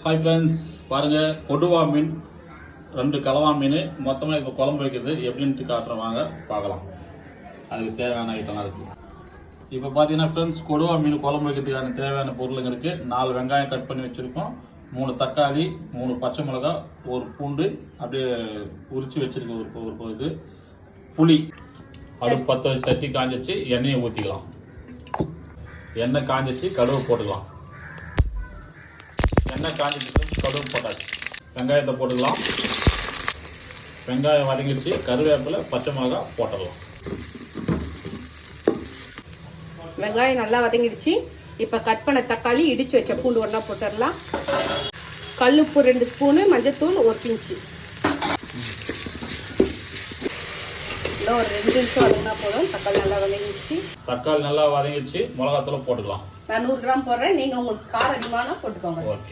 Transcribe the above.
Hi friends, பாருங்கள் கொடுவா மீன் 2 கலவா மீன் மொத்தமாக இப்போ குழம்பு வைக்கிறது எப்படின்ட்டு காட்டுறோம், வாங்க பார்க்கலாம். அதுக்கு தேவையான ஐட்டம்லாம் இருக்குது. இப்போ பார்த்தீங்கன்னா ஃப்ரெண்ட்ஸ், கொடுவா மீன் குழம்பு வைக்கிறதுக்கான தேவையான பொருளுங்க இருக்குது. 4 வெங்காயம் கட் பண்ணி வச்சுருக்கோம், 3 தக்காளி, 3 பச்சை மிளகாய், 1 பூண்டு அப்படியே உரித்து வச்சுருக்க ஒரு இது புளி. அடுப்பு பற்ற வச்சு சட்டி காஞ்சிச்சு, எண்ணெயை ஊற்றிக்கலாம். எண்ணெய் காஞ்சிச்சு, கடுகு போட்டுக்கலாம். எண்ணெய் காஞ்சிச்சு, கடுகு போட்டாச்சு. வெங்காயத்தை போட்டுக்கலாம். வெங்காயம் வதங்கிடுச்சு, கருவேப்பிலை, பச்சை மிளகாய் போட்டுடலாம். வெங்காயம் நல்லா வதங்கிடுச்சு. இப்போ கட் பண்ண தக்காளி, இடிச்சு வச்ச பூண்டு ஒன்றா போட்டுடலாம். கல்லுப்பு 2 ஸ்பூனு, மஞ்சத்தூள் 1 பிஞ்சு. இன்னும் ஒரு 2 நிமிஷம் வதங்கினா போதும். தக்காளி நல்லா வதங்கிடுச்சு. தக்காளி நல்லா வதங்கிடுச்சு, மிளகாத்தூளை போட்டுக்கலாம். நான் 100 கிராம் போடுறேன், நீங்கள் உங்களுக்கு காரம் அதிகமான போட்டுக்கோங்க. ஓகே.